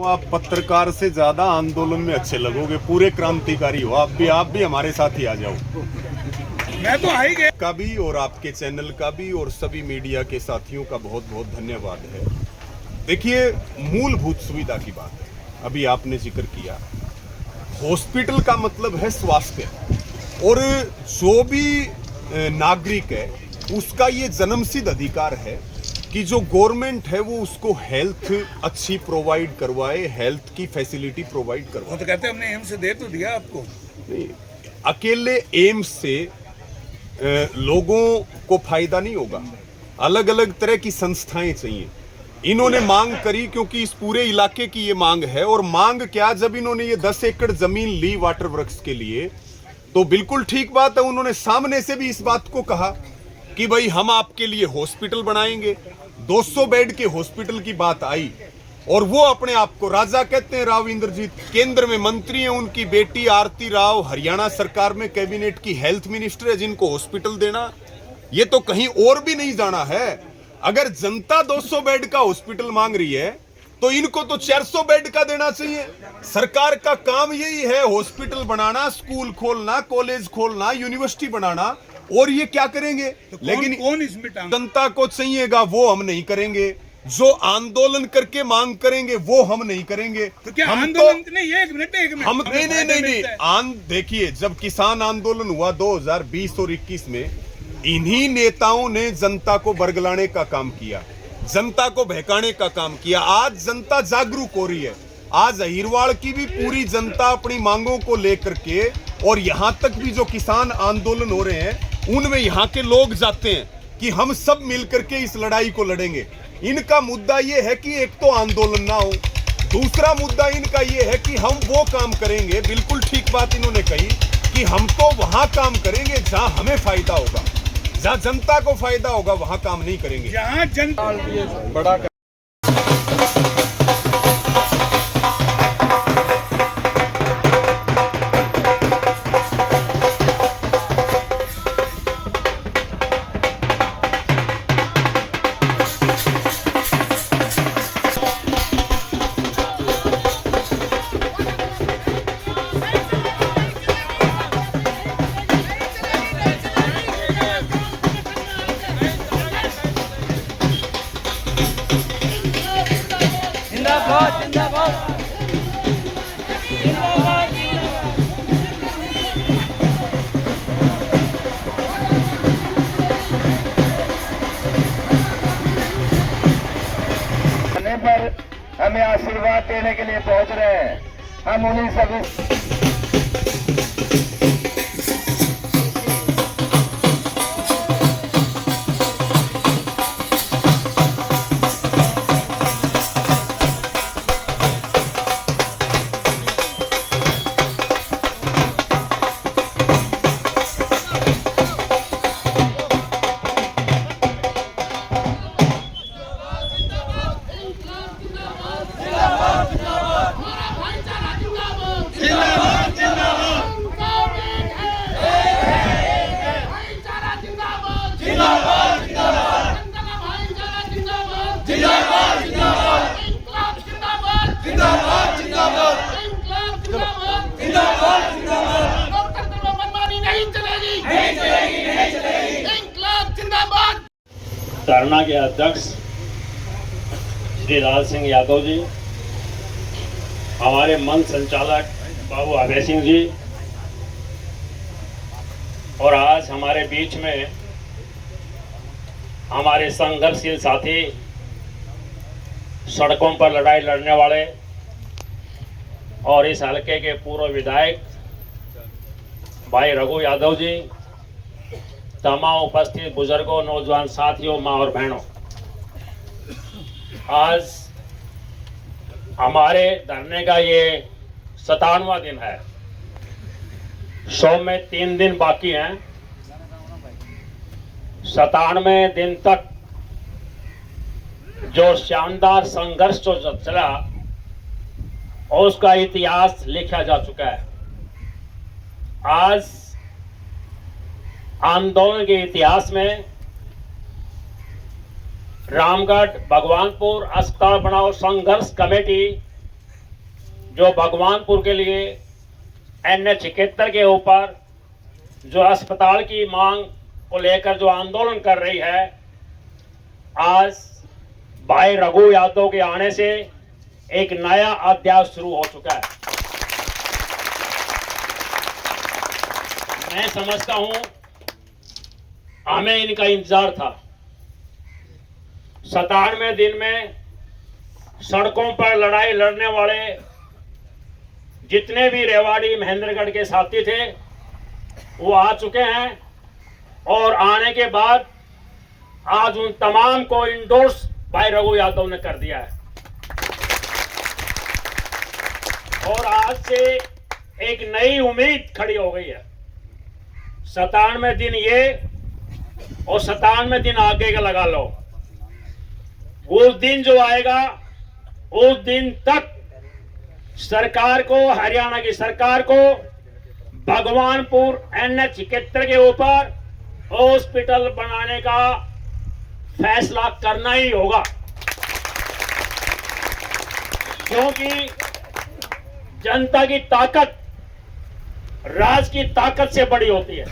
आप पत्रकार से ज्यादा आंदोलन में अच्छे लगोगे, पूरे क्रांतिकारी हो आप भी हमारे साथ ही आ जाओ। मैं तो आ ही गया। का भी और आपके चैनल का भी और सभी मीडिया के साथियों का बहुत बहुत धन्यवाद है। देखिए, मूलभूत सुविधा की बात है, अभी आपने जिक्र किया। हॉस्पिटल का मतलब है स्वास्थ्य, और जो भी नागरिक है उसका ये जन्मसिद्ध अधिकार है कि जो गवर्नमेंट है वो उसको हेल्थ अच्छी प्रोवाइड करवाए, हेल्थ की फैसिलिटी प्रोवाइड वो करवाए। तो कहते हैं हमने एम्स से दे तो दिया आपको। नहीं, अकेले एम्स से लोगों को फायदा नहीं होगा, अलग अलग तरह की संस्थाएं चाहिए। इन्होंने मांग करी क्योंकि इस पूरे इलाके की ये मांग है। और मांग क्या, जब इन्होंने ये 10 एकड़ जमीन ली वाटर वर्क्स के लिए, तो बिल्कुल ठीक बात है, उन्होंने सामने से भी इस बात को कहा कि भाई हम आपके लिए हॉस्पिटल बनाएंगे। 200 बेड के हॉस्पिटल की बात आई, और वो अपने आप को राजा कहते हैं, राव इंद्रजीत। केंद्र में मंत्री हैं, उनकी बेटी आरती राव हरियाणा सरकार में कैबिनेट की हेल्थ मिनिस्टर है, जिनको हॉस्पिटल देना, ये तो कहीं और भी नहीं जाना है। अगर जनता 200 बेड का हॉस्पिटल मांग रही है तो इनको तो 400 बेड का देना चाहिए। सरकार का काम यही है, हॉस्पिटल बनाना, स्कूल खोलना, कॉलेज खोलना, यूनिवर्सिटी बनाना, और ये क्या करेंगे? तो लेकिन कौन इसमें टांग? जनता को चाहिएगा वो हम नहीं करेंगे, जो आंदोलन करके मांग करेंगे वो हम नहीं करेंगे। तो क्या हम आंदोलन नहीं, एक मिनट हम नहीं, देखिए, जब किसान आंदोलन हुआ 2020 और 21 में, इन्हीं नेताओं ने जनता को बरगलाने का काम किया, जनता को बहकाने का काम किया। आज जनता जागरूक हो रही है। आज अहिरवाड़ की भी पूरी जनता अपनी मांगों को लेकर के, और यहां तक भी जो किसान आंदोलन हो रहे हैं उनमें यहां के लोग जाते हैं कि हम सब मिलकर के इस लड़ाई को लड़ेंगे। इनका मुद्दा यह है कि एक तो आंदोलन ना हो, दूसरा मुद्दा इनका यह है कि हम वो काम करेंगे, बिल्कुल ठीक बात इन्होंने कही, कि हम तो वहां काम करेंगे जहां हमें फायदा होगा, जहां जनता को फायदा होगा वहां काम नहीं करेंगे। जहाँ जनता बड़ा पर हमें आशीर्वाद देने के लिए पहुंच रहे हैं। हम उन्हीं सभी धरना के अध्यक्ष श्री लाल सिंह यादव जी, हमारे मंच संचालक बाबू अभय सिंह जी, और आज हमारे बीच में हमारे संघर्षशील साथी, सड़कों पर लड़ाई लड़ने वाले और इस हलके के पूर्व विधायक भाई रघु यादव जी, तमाम उपस्थित बुजुर्गों, नौजवान साथियों, माँ और बहनों, आज हमारे धरने का ये 57वां दिन है। 100 में 3 दिन बाकी हैं। 97वें दिन तक जो शानदार संघर्ष जो चला और उसका इतिहास लिखा जा चुका है। आज आंदोलन के इतिहास में रामगढ़ भगवानपुर अस्पताल बनाओ संघर्ष कमेटी जो भगवानपुर के लिए NH 71 के ऊपर जो अस्पताल की मांग को लेकर जो आंदोलन कर रही है, आज भाई रघु यादव के आने से एक नया अध्याय शुरू हो चुका है। मैं समझता हूं हमें इनका इंतजार था। 97वें दिन में सड़कों पर लड़ाई लड़ने वाले जितने भी रेवाड़ी महेंद्रगढ़ के साथी थे वो आ चुके हैं, और आने के बाद आज उन तमाम को इंडोर्स भाई रघु यादव ने कर दिया है। और आज से एक नई उम्मीद खड़ी हो गई है। 97वें दिन ये और 97वें दिन आगे का लगा लो। उस दिन जो आएगा उस दिन तक सरकार को, हरियाणा की सरकार को भगवानपुर NH 71 के ऊपर हॉस्पिटल बनाने का फैसला करना ही होगा, क्योंकि जनता की ताकत राज की ताकत से बड़ी होती है।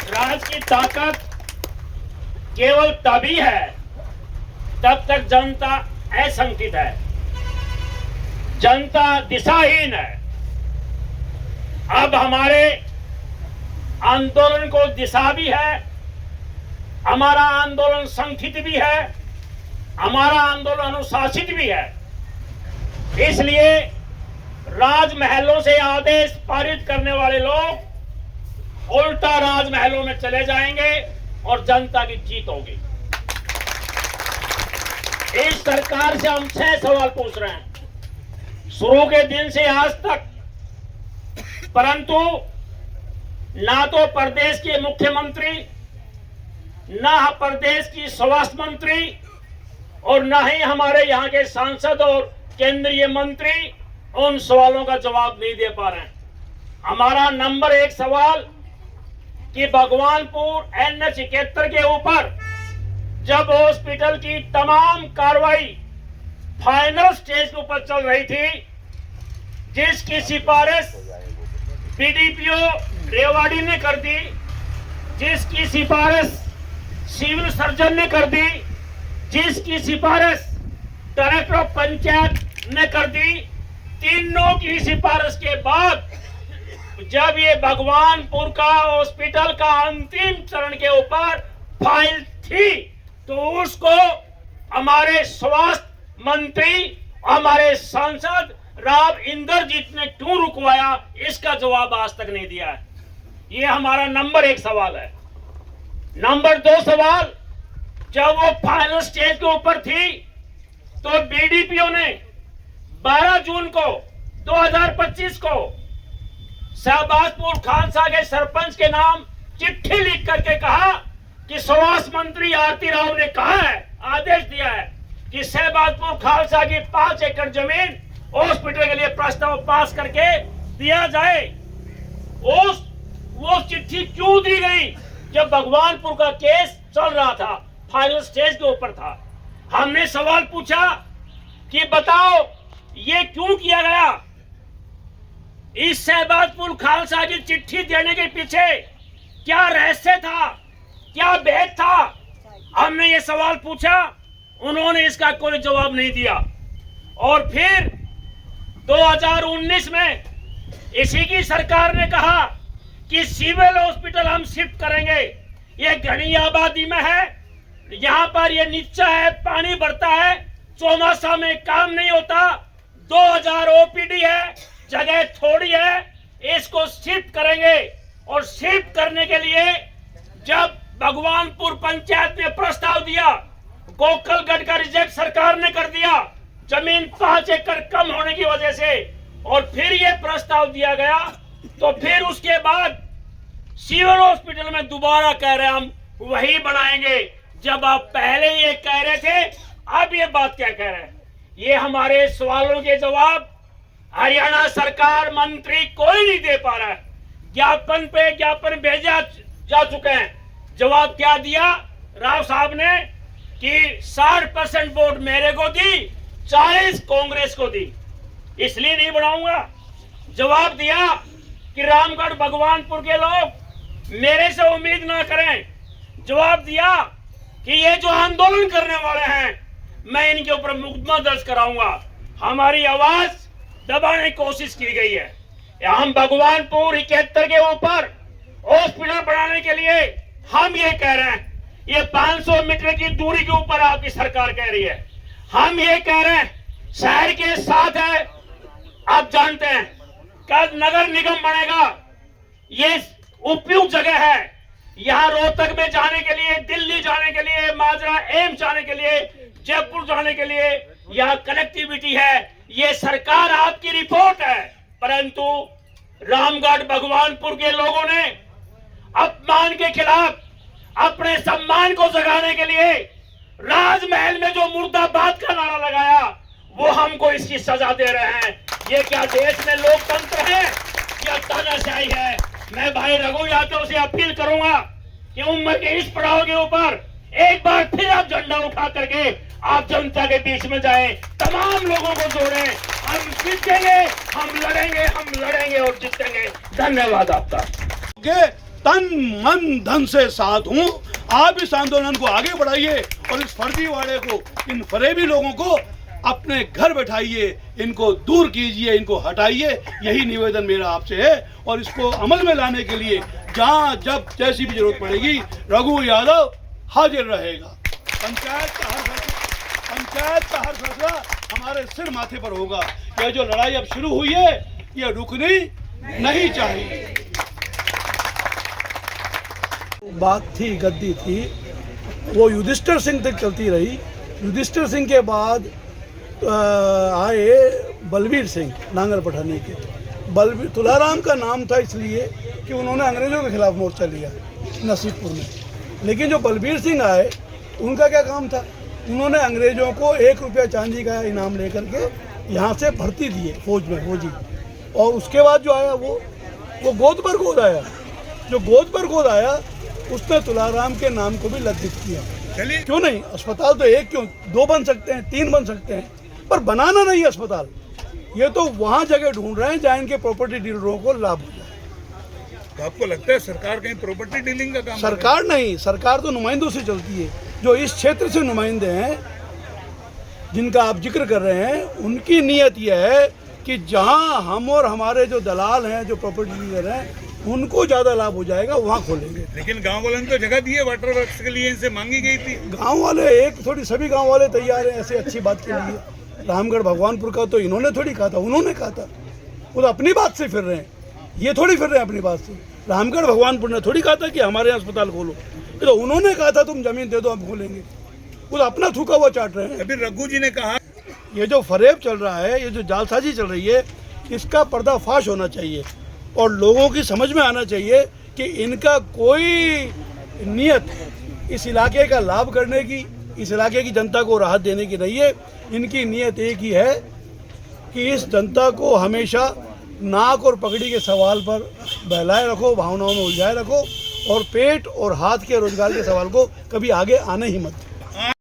राज की ताकत केवल तभी है तब तक जनता असंगठित है, जनता दिशाहीन है। अब हमारे आंदोलन को दिशा भी है, हमारा आंदोलन संगठित भी है, हमारा आंदोलन अनुशासित भी है। इसलिए राजमहलों से आदेश पारित करने वाले लोग उल्टा राजमहलों में चले जाएंगे और जनता की जीत होगी। इस सरकार से हम 6 सवाल पूछ रहे हैं शुरू के दिन से आज तक, परंतु ना तो प्रदेश के मुख्यमंत्री, ना प्रदेश की स्वास्थ्य मंत्री और ना ही हमारे यहाँ के सांसद और केंद्रीय मंत्री उन सवालों का जवाब नहीं दे पा रहे हैं। हमारा नंबर 1 सवाल कि भगवानपुर NH 71 के ऊपर जब हॉस्पिटल की तमाम कार्रवाई फाइनल स्टेज के ऊपर चल रही थी, जिसकी सिफारिश BDPO रेवाड़ी ने कर दी, जिसकी सिफारिश सिविल सर्जन ने कर दी, जिसकी सिफारिश डायरेक्टर ऑफ पंचायत ने कर दी, तीनों की सिफारिश के बाद जब ये भगवानपुर का हॉस्पिटल का अंतिम चरण के ऊपर फाइल थी, तो उसको हमारे स्वास्थ्य मंत्री, हमारे सांसद राव इंद्रजीत ने क्यों रुकवाया, इसका जवाब आज तक नहीं दिया है। ये हमारा नंबर 1 सवाल है। नंबर 2 सवाल, जब वो फाइनल स्टेज के ऊपर थी तो BDPO ने 12 जून को 2025 को शहबाजपुर खालसा के सरपंच के नाम चिट्ठी लिख करके कहा कि स्वास्थ्य मंत्री आरती राव ने कहा है, आदेश दिया है कि शहबाजपुर खालसा की 5 एकड़ जमीन हॉस्पिटल के लिए प्रस्ताव पास करके दिया जाए। वो चिट्ठी क्यों दी गई जब भगवानपुर का केस चल रहा था, फाइनल स्टेज के ऊपर था? हमने सवाल पूछा कि बताओ ये क्यों किया गया? इस शहबाजपुर खालसा की चिट्ठी देने के पीछे क्या रहस्य था, क्या भेद था? हमने ये सवाल पूछा, उन्होंने इसका कोई जवाब नहीं दिया। और फिर 2019 में इसी की सरकार ने कहा कि सिविल हॉस्पिटल हम शिफ्ट करेंगे, ये घनी आबादी में है, यहाँ पर ये नीचा है, पानी बढ़ता है, चौमासा में काम नहीं होता, 2000 OPD है, जगह थोड़ी है, इसको शिफ्ट करेंगे। और शिफ्ट करने के लिए जब भगवानपुर पंचायत ने प्रस्ताव दिया, गोकलगढ़ का रिजेक्ट सरकार ने कर दिया, जमीन 5 एकड़ कम होने की वजह से, और फिर ये प्रस्ताव दिया गया, तो फिर उसके बाद सिविल हॉस्पिटल में दोबारा कह रहे हम वही बनाएंगे, जब आप पहले ये कह रहे थे, अब ये बात क्या कह रहे हैं? ये हमारे सवालों के जवाब हरियाणा सरकार, मंत्री कोई नहीं दे पा रहा है। ज्ञापन पे ज्ञापन भेजा जा चुके हैं। जवाब क्या दिया राव साहब ने कि 60% वोट मेरे को दी, 40 कांग्रेस को दी। इसलिए नहीं बढ़ाऊंगा। जवाब दिया कि रामगढ़ भगवानपुर के लोग मेरे से उम्मीद ना करें। जवाब दिया कि ये जो आंदोलन करने वाले हैं मैं इनके ऊपर मुकदमा दर्ज कराऊंगा। हमारी आवाज दबाने की कोशिश की गई है। हम भगवानपुर 71 के ऊपर हॉस्पिटल बनाने के लिए हम ये कह रहे हैं। ये 500 मीटर की दूरी के ऊपर आपकी सरकार कह रही है। हम ये कह रहे हैं शहर के साथ है। आप जानते हैं कल नगर निगम बनेगा। ये उपयुक्त जगह है। यहाँ रोहतक में जाने के लिए, दिल्ली जाने के लिए, माजरा एम्स जाने के लिए, जयपुर जाने के लिए यहाँ कनेक्टिविटी है। ये सरकार आपकी रिपोर्ट है। परंतु रामगढ़ भगवानपुर के लोगों ने अपमान के खिलाफ अपने सम्मान को जगाने के लिए राजमहल में जो मुर्दाबाद का नारा लगाया वो हमको इसकी सजा दे रहे हैं। ये क्या देश में लोकतंत्र है या तानाशाही है? मैं भाई रघु यादव से अपील करूंगा कि उम्र के इस पड़ाव के ऊपर एक बार फिर आप झंडा उठा करके आप जनता के बीच में जाएं, तमाम लोगों को जोड़ें। हम जीतेंगे, हम लड़ेंगे और जीतेंगे। धन्यवाद आपका। के तन मन धन से साथ हूँ। आप इस आंदोलन को आगे बढ़ाइए और इस फर्जीवाड़े को, इन फरेबी लोगों को अपने घर बैठाइए, इनको दूर कीजिए, इनको हटाइए। यही निवेदन मेरा आपसे है। और इसको अमल में लाने के लिए जहाँ जब जैसी भी जरूरत पड़ेगी रघु यादव हाजिर रहेगा। पंचायत का हर फैसला हमारे सिर माथे पर होगा। यह जो लड़ाई अब शुरू हुई है यह रुकनी नहीं चाहिए। बात थी, गद्दी थी, वो युधिष्ठिर सिंह तक चलती रही। युधिष्ठिर सिंह के बाद आए बलबीर सिंह नांगर पठानी के। बलबीर तुलाराम का नाम था इसलिए कि उन्होंने अंग्रेजों के खिलाफ मोर्चा लिया नसीबपुर में। लेकिन जो बलबीर सिंह आए उनका क्या काम था? उन्होंने अंग्रेजों को 1 रुपया चांदी का इनाम लेकर के यहाँ से भर्ती दिए फौज में, फौजी। और उसके बाद जो आया वो गोद पर गोद आया। जो गोद पर गोद आया उसने तुलाराम के नाम को भी लज्जित किया। चलिए, क्यों नहीं? अस्पताल तो एक क्यों 2 बन सकते हैं, 3 बन सकते हैं, पर बनाना नहीं अस्पताल। ये तो वहाँ जगह ढूंढ रहे हैं जहाँ इनके प्रॉपर्टी डीलरों को लाभ हो जाए। तो आपको लगता है सरकार कहीं प्रॉपर्टी डीलिंग का काम कर रही है? सरकार नहीं, सरकार तो नुमाइंदों से चलती है। जो इस क्षेत्र से नुमाइंदे हैं जिनका आप जिक्र कर रहे हैं, उनकी नीयत यह है कि जहां हम और हमारे जो दलाल हैं, जो प्रॉपर्टी डीलर हैं, उनको ज़्यादा लाभ हो जाएगा वहाँ खोलेंगे। लेकिन गांव वालों ने तो जगह दी है वाटर वर्क्स के लिए, इनसे मांगी गई थी। गांव वाले एक थोड़ी, सभी गांव वाले तैयार हैं ऐसे अच्छी बात के लिए। रामगढ़ भगवानपुर का तो इन्होंने थोड़ी कहा था, उन्होंने कहा था। वो तो अपनी बात से फिर रहे हैं, ये थोड़ी फिर रहे हैं अपनी बात से। रामगढ़ भगवानपुर ने थोड़ी कहा था कि हमारे यहाँ अस्पताल खोलो। ये तो उन्होंने कहा था तुम जमीन दे दो हम खोलेंगे। वो तो अपना थूका हुआ चाट रहे हैं। अभी रघु जी ने कहा ये जो फरेब चल रहा है, ये जो जालसाजी चल रही है, इसका पर्दाफाश होना चाहिए और लोगों की समझ में आना चाहिए कि इनका कोई नियत इस इलाके का लाभ करने की, इस इलाके की जनता को राहत देने की नहीं है। इनकी नियत एक ही है कि इस जनता को हमेशा नाक और पगड़ी के सवाल पर बहलाए रखो, भावनाओं में उलझाए रखो और पेट और हाथ के रोजगार के सवाल को कभी आगे आने ही मत दो।